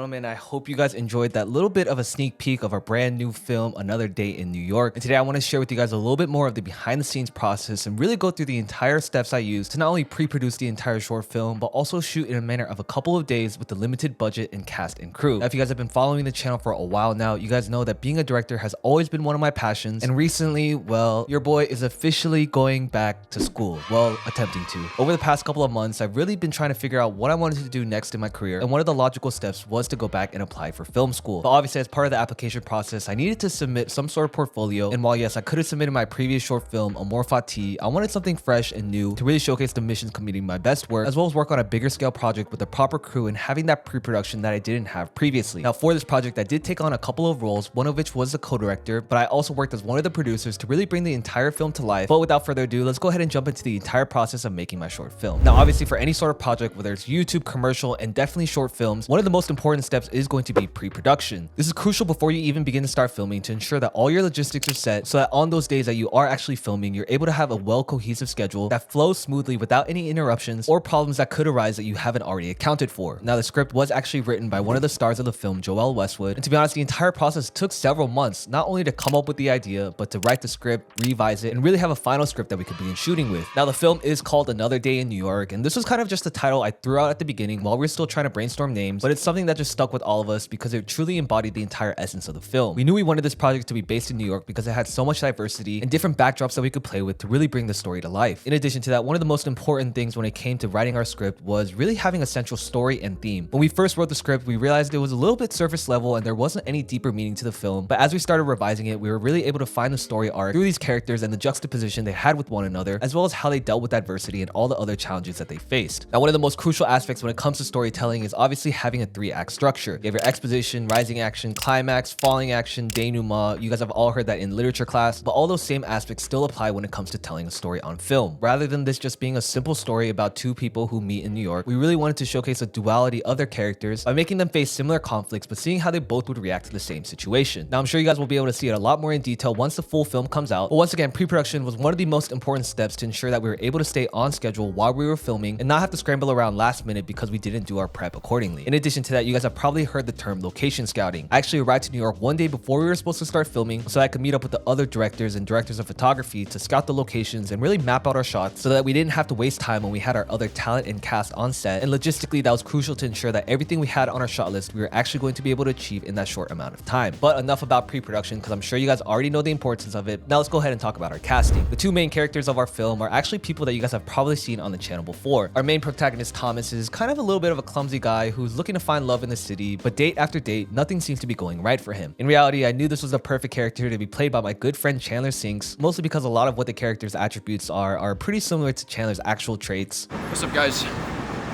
gentlemen, I hope you guys enjoyed that little bit of a sneak peek of our brand new film, Another Day in New York. And today I want to share with you guys a little bit more of the behind the scenes process and really go through the entire steps I used to not only pre-produce the entire short film, but also shoot in a manner of a couple of days with the limited budget and cast and crew. Now, if you guys have been following the channel for a while now, you guys know that being a director has always been one of my passions. And recently, well, your boy is officially going back to school. Well, attempting to. Over the past couple of months, I've really been trying to figure out what I wanted to do next in my career. And one of the logical steps was to go back and apply for film school. But obviously, as part of the application process, I needed to submit some sort of portfolio. And while yes, I could have submitted my previous short film, Amor Fati, I wanted something fresh and new to really showcase the missions committing my best work, as well as work on a bigger scale project with the proper crew and having that pre-production that I didn't have previously. Now, for this project, I did take on a couple of roles, one of which was the co-director, but I also worked as one of the producers to really bring the entire film to life. But without further ado, let's go ahead and jump into the entire process of making my short film. Now, obviously, for any sort of project, whether it's YouTube, commercial, and definitely short films, one of the most important steps is going to be pre-production. This is crucial before you even begin to start filming to ensure that all your logistics are set so that on those days that you are actually filming, you're able to have a well-cohesive schedule that flows smoothly without any interruptions or problems that could arise that you haven't already accounted for. Now, the script was actually written by one of the stars of the film, Joel Westwood, and to be honest, the entire process took several months, not only to come up with the idea, but to write the script, revise it, and really have a final script that we could begin shooting with. Now, the film is called Another Day in New York, and this was kind of just a title I threw out at the beginning while we were still trying to brainstorm names, but it's something that just stuck with all of us because it truly embodied the entire essence of the film. We knew we wanted this project to be based in New York because it had so much diversity and different backdrops that we could play with to really bring the story to life. In addition to that, one of the most important things when it came to writing our script was really having a central story and theme. When we first wrote the script, we realized it was a little bit surface level and there wasn't any deeper meaning to the film, but as we started revising it, we were really able to find the story arc through these characters and the juxtaposition they had with one another, as well as how they dealt with adversity and all the other challenges that they faced. Now, one of the most crucial aspects when it comes to storytelling is obviously having a 3-act structure. You have your exposition, rising action, climax, falling action, denouement. You guys have all heard that in literature class, but all those same aspects still apply when it comes to telling a story on film. Rather than this just being a simple story about two people who meet in New York, we really wanted to showcase a duality of their characters by making them face similar conflicts, but seeing how they both would react to the same situation. Now, I'm sure you guys will be able to see it a lot more in detail once the full film comes out, but once again, pre-production was one of the most important steps to ensure that we were able to stay on schedule while we were filming and not have to scramble around last minute because we didn't do our prep accordingly. In addition to that, you guys have probably heard the term location scouting. I actually arrived to New York one day before we were supposed to start filming so I could meet up with the other directors and directors of photography to scout the locations and really map out our shots so that we didn't have to waste time when we had our other talent and cast on set. And logistically, that was crucial to ensure that everything we had on our shot list, we were actually going to be able to achieve in that short amount of time. But enough about pre-production because I'm sure you guys already know the importance of it. Now let's go ahead and talk about our casting. The two main characters of our film are actually people that you guys have probably seen on the channel before. Our main protagonist, Thomas, is kind of a little bit of a clumsy guy who's looking to find love in the city, but date after date, nothing seems to be going right for him. In reality, I knew this was the perfect character to be played by my good friend Chandler Sinks, mostly because a lot of what the character's attributes are pretty similar to Chandler's actual traits. What's up, guys?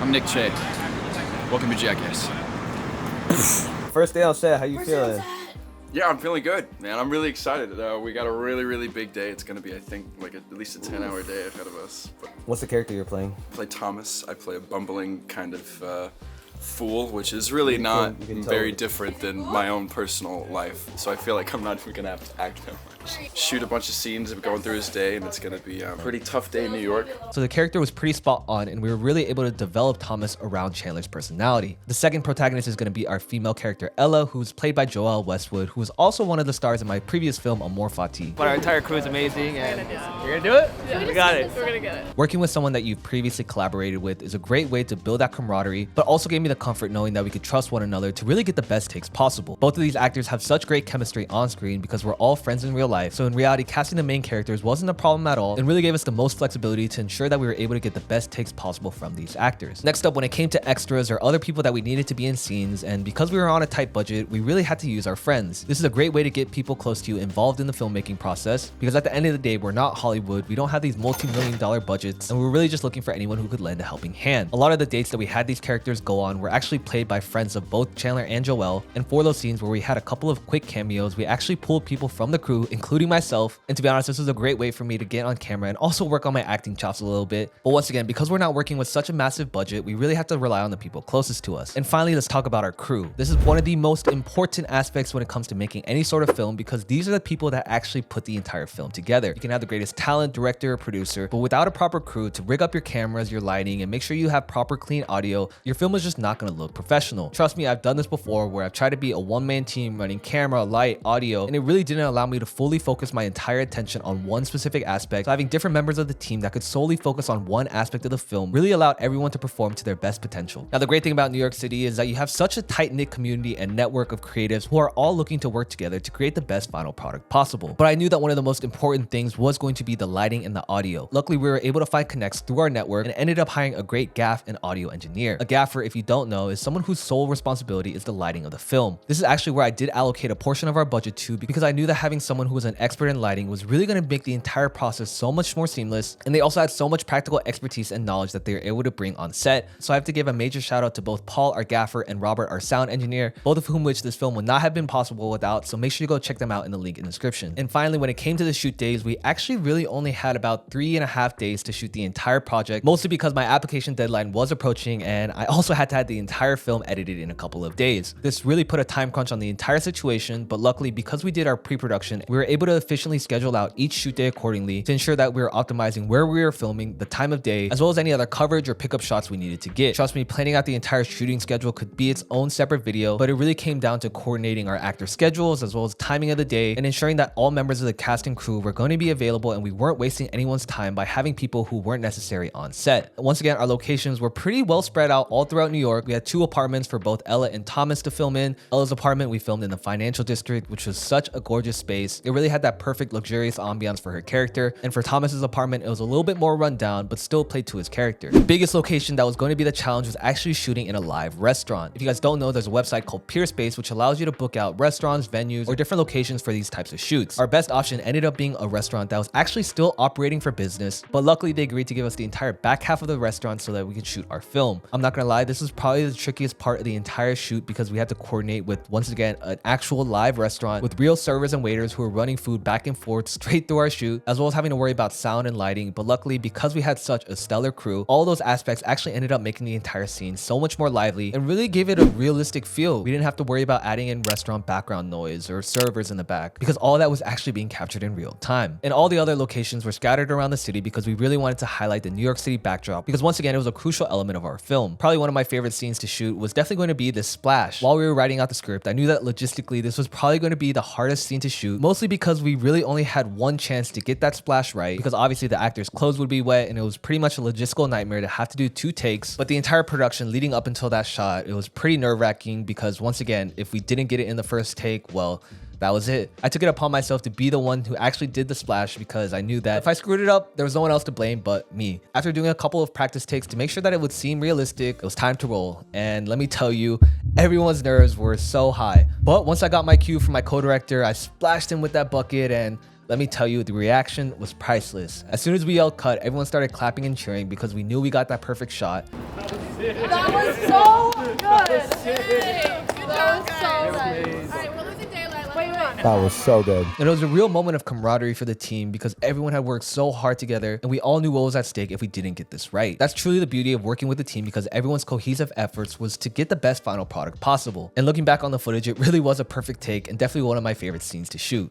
I'm Nick Chae. Welcome to Jackass. First day on set, how you feeling? Yeah, I'm feeling good, man. I'm really excited. We got a really big day. It's gonna be, I think, like at least a 10-hour day ahead of us. But What's the character you're playing? I play Thomas. I play a bumbling kind of fool, which is really not very different than my own personal life. So I feel like I'm not even gonna have to act that much. Shoot a bunch of scenes of going through his day, and it's gonna be a pretty tough day in New York. So the character was pretty spot on, and we were really able to develop Thomas around Chandler's personality. The second protagonist is going to be our female character Ella, who's played by Joel Westwood, who was also one of the stars in my previous film Amor Fati. But our entire crew is amazing, and you're gonna do it? Yeah, we got it. We're gonna get it. Working with someone that you've previously collaborated with is a great way to build that camaraderie, but also gave me the comfort knowing that we could trust one another to really get the best takes possible. Both of these actors have such great chemistry on screen because we're all friends in real life, so in reality, casting the main characters wasn't a problem at all and really gave us the most flexibility to ensure that we were able to get the best takes possible from these actors. Next up, when it came to extras or other people that we needed to be in scenes, and because we were on a tight budget, we really had to use our friends. This is a great way to get people close to you involved in the filmmaking process because at the end of the day, we're not Hollywood, we don't have these multi-million-dollar budgets, and we're really just looking for anyone who could lend a helping hand. A lot of the dates that we had these characters go on were actually played by friends of both Chandler and Joel, and for those scenes where we had a couple of quick cameos, we actually pulled people from the crew, including including myself. And to be honest, this was a great way for me to get on camera and also work on my acting chops a little bit. But once again, because we're not working with such a massive budget, we really have to rely on the people closest to us. And finally, let's talk about our crew. This is one of the most important aspects when it comes to making any sort of film, because these are the people that actually put the entire film together. You can have the greatest talent, director, or producer, but without a proper crew to rig up your cameras, your lighting, and make sure you have proper clean audio, your film is just not going to look professional. Trust me, I've done this before where I've tried to be a one-man team running camera, light, audio, and it really didn't allow me to fully focus my entire attention on one specific aspect. So having different members of the team that could solely focus on one aspect of the film really allowed everyone to perform to their best potential. Now, the great thing about New York City is that you have such a tight-knit community and network of creatives who are all looking to work together to create the best final product possible. But I knew that one of the most important things was going to be the lighting and the audio. Luckily, we were able to find connects through our network and ended up hiring a great gaff and audio engineer. A gaffer, if you don't know, is someone whose sole responsibility is the lighting of the film. This is actually where I did allocate a portion of our budget to, because I knew that having someone who was an expert in lighting was really going to make the entire process so much more seamless, and they also had so much practical expertise and knowledge that they were able to bring on set. So I have to give a major shout out to both Paul, our gaffer, and Robert, our sound engineer, both of whom which this film would not have been possible without, so make sure you go check them out in the link in the description. And finally, when it came to the shoot days, we actually really only had about 3.5 days to shoot the entire project, mostly because my application deadline was approaching and I also had to have the entire film edited in a couple of days. This really put a time crunch on the entire situation, but luckily, because we did our pre-production, we were able to efficiently schedule out each shoot day accordingly to ensure that we were optimizing where we were filming, the time of day, as well as any other coverage or pickup shots we needed to get. Trust me, planning out the entire shooting schedule could be its own separate video, but it really came down to coordinating our actor schedules as well as timing of the day and ensuring that all members of the cast and crew were going to be available and we weren't wasting anyone's time by having people who weren't necessary on set. Once again, our locations were pretty well spread out all throughout New York. We had 2 apartments for both Ella and Thomas to film in. Ella's apartment we filmed in the financial district, which was such a gorgeous space. It really had that perfect luxurious ambiance for her character. And for Thomas's apartment, it was a little bit more run down, but still played to his character. The biggest location that was going to be the challenge was actually shooting in a live restaurant. If you guys don't know, there's a website called Peerspace, which allows you to book out restaurants, venues, or different locations for these types of shoots. Our best option ended up being a restaurant that was actually still operating for business, but luckily they agreed to give us the entire back half of the restaurant so that we could shoot our film. I'm not gonna lie, this was probably the trickiest part of the entire shoot because we had to coordinate with, once again, an actual live restaurant with real servers and waiters who were running food back and forth straight through our shoot, as well as having to worry about sound and lighting. But luckily, because we had such a stellar crew, all those aspects actually ended up making the entire scene so much more lively and really gave it a realistic feel. We didn't have to worry about adding in restaurant background noise or servers in the back because all that was actually being captured in real time. And all the other locations were scattered around the city because we really wanted to highlight the New York City backdrop, because once again, it was a crucial element of our film. Probably one of my favorite scenes to shoot was definitely going to be this splash. While we were writing out the script, I knew that logistically this was probably going to be the hardest scene to shoot, mostly because we really only had one chance to get that splash right, because obviously the actors' clothes would be wet and it was pretty much a logistical nightmare to have to do 2 takes. But the entire production leading up until that shot, it was pretty nerve-wracking because once again, if we didn't get it in the first take, well, that was it. I took it upon myself to be the one who actually did the splash because I knew that if I screwed it up, there was no one else to blame but me. After doing a couple of practice takes to make sure that it would seem realistic, it was time to roll. And let me tell you, everyone's nerves were so high. But once I got my cue from my co-director, I splashed him with that bucket, and let me tell you, the reaction was priceless. As soon as we yelled cut, everyone started clapping and cheering because we knew we got that perfect shot. That was so good. That was so nice. All right, we're losing daylight. Wait. That was so good. And it was a real moment of camaraderie for the team because everyone had worked so hard together and we all knew what was at stake if we didn't get this right. That's truly the beauty of working with the team, because everyone's cohesive efforts was to get the best final product possible. And looking back on the footage, it really was a perfect take and definitely one of my favorite scenes to shoot.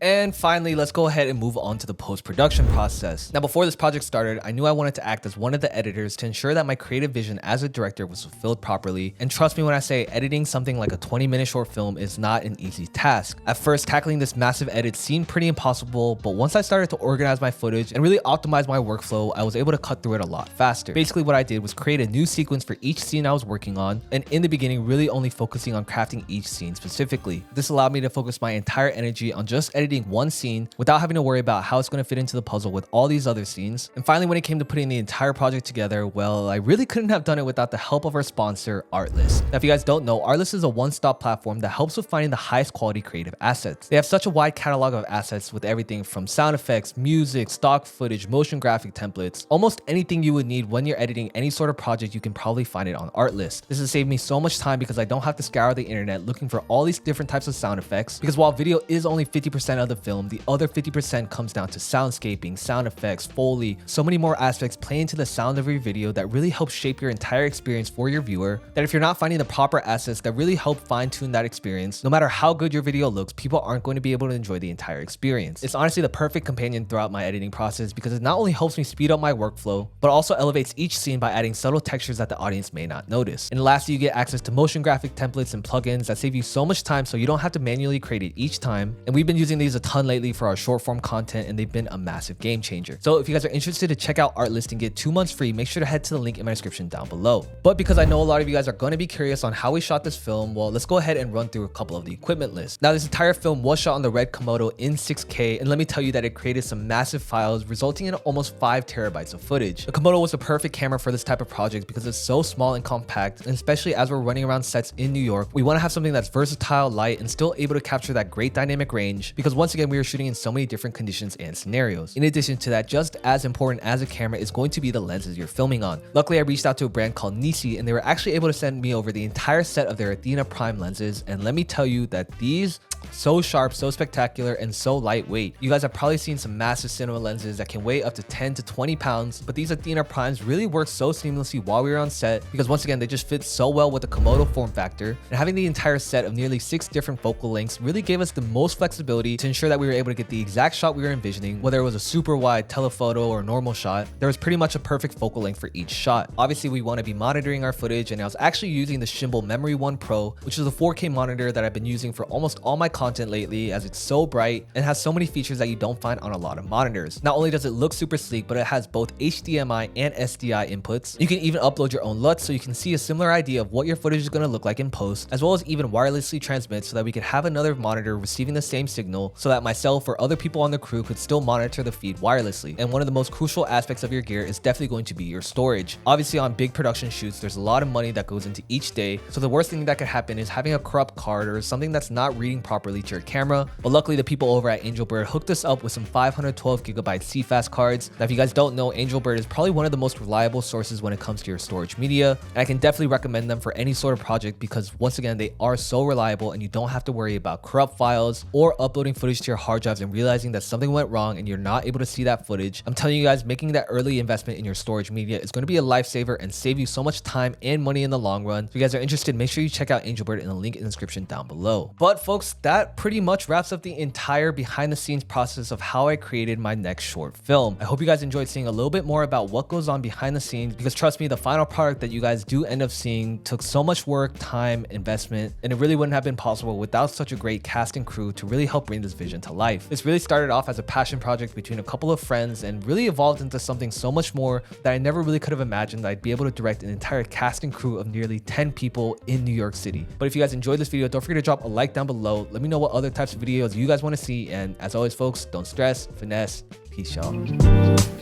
And finally, let's go ahead and move on to the post-production process. Now, before this project started, I knew I wanted to act as one of the editors to ensure that my creative vision as a director was fulfilled properly. And trust me when I say editing something like a 20-minute short film is not an easy task. At first, tackling this massive edit seemed pretty impossible, but once I started to organize my footage and really optimize my workflow, I was able to cut through it a lot faster. Basically, what I did was create a new sequence for each scene I was working on, and in the beginning, really only focusing on crafting each scene specifically. This allowed me to focus my entire energy on just editing editing one scene without having to worry about how it's going to fit into the puzzle with all these other scenes. And finally, when it came to putting the entire project together, well, I really couldn't have done it without the help of our sponsor, Artlist. Now, if you guys don't know, Artlist is a one-stop platform that helps with finding the highest quality creative assets. They have such a wide catalog of assets with everything from sound effects, music, stock footage, motion graphic templates, almost anything you would need when you're editing any sort of project, you can probably find it on Artlist. This has saved me so much time because I don't have to scour the internet looking for all these different types of sound effects, because while video is only 50% of the film, the other 50% comes down to soundscaping, sound effects, Foley, so many more aspects play into the sound of your video that really help shape your entire experience for your viewer, that if you're not finding the proper assets that really help fine-tune that experience, no matter how good your video looks, people aren't going to be able to enjoy the entire experience. It's honestly the perfect companion throughout my editing process because it not only helps me speed up my workflow, but also elevates each scene by adding subtle textures that the audience may not notice. And lastly, you get access to motion graphic templates and plugins that save you so much time so you don't have to manually create it each time. And we've been using these a ton lately for our short form content, and they've been a massive game changer. So if you guys are interested to check out Artlist and get 2 months free, make sure to head to the link in my description down below. But because I know a lot of you guys are going to be curious on how we shot this film, well, let's go ahead and run through a couple of the equipment lists. Now, this entire film was shot on the Red Komodo in 6K, and let me tell you that it created some massive files, resulting in almost 5 terabytes of footage. The Komodo was the perfect camera for this type of project because it's so small and compact, and especially as we're running around sets in New York, we want to have something that's versatile, light, and still able to capture that great dynamic range, because once again, we are shooting in so many different conditions and scenarios. In addition to that, just as important as a camera is going to be the lenses you're filming on. Luckily, I reached out to a brand called NYC, and they were actually able to send me over the entire set of their Athena Prime lenses, and let me tell you that these so sharp, so spectacular, and so lightweight. You guys have probably seen some massive cinema lenses that can weigh up to 10 to 20 pounds, but these Athena Primes really work so seamlessly while we were on set because once again, they just fit so well with the Komodo form factor, and having the entire set of nearly 6 different focal lengths really gave us the most flexibility to ensure that we were able to get the exact shot we were envisioning, whether it was a super wide, telephoto, or normal shot. There was pretty much a perfect focal length for each shot. Obviously, we want to be monitoring our footage, and I was actually using the Shimbol Memory 1 Pro, which is a 4K monitor that I've been using for almost all my content lately, as it's so bright and has so many features that you don't find on a lot of monitors. Not only does it look super sleek, but it has both HDMI and SDI inputs. You can even upload your own LUTs so you can see a similar idea of what your footage is going to look like in post, as well as even wirelessly transmit so that we could have another monitor receiving the same signal so that myself or other people on the crew could still monitor the feed wirelessly. And one of the most crucial aspects of your gear is definitely going to be your storage. Obviously, on big production shoots, there's a lot of money that goes into each day, so the worst thing that could happen is having a corrupt card or something that's not reading properly to your camera. But luckily, the people over at Angelbird hooked us up with some 512GB CFast cards. Now, if you guys don't know, Angelbird is probably one of the most reliable sources when it comes to your storage media, and I can definitely recommend them for any sort of project because once again, they are so reliable and you don't have to worry about corrupt files or uploading footage to your hard drives and realizing that something went wrong and you're not able to see that footage. I'm telling you guys, making that early investment in your storage media is going to be a lifesaver and save you so much time and money in the long run. If you guys are interested, make sure you check out Angelbird in the link in the description down below. But folks, that pretty much wraps up the entire behind the scenes process of how I created my next short film. I hope you guys enjoyed seeing a little bit more about what goes on behind the scenes, because trust me, the final product that you guys do end up seeing took so much work, time, investment, and it really wouldn't have been possible without such a great cast and crew to really help bring this vision to life. This really started off as a passion project between a couple of friends and really evolved into something so much more that I never really could have imagined that I'd be able to direct an entire cast and crew of nearly 10 people in New York City. But if you guys enjoyed this video, don't forget to drop a like down below. Let me know what other types of videos you guys want to see, and as always folks, don't stress, finesse, peace y'all.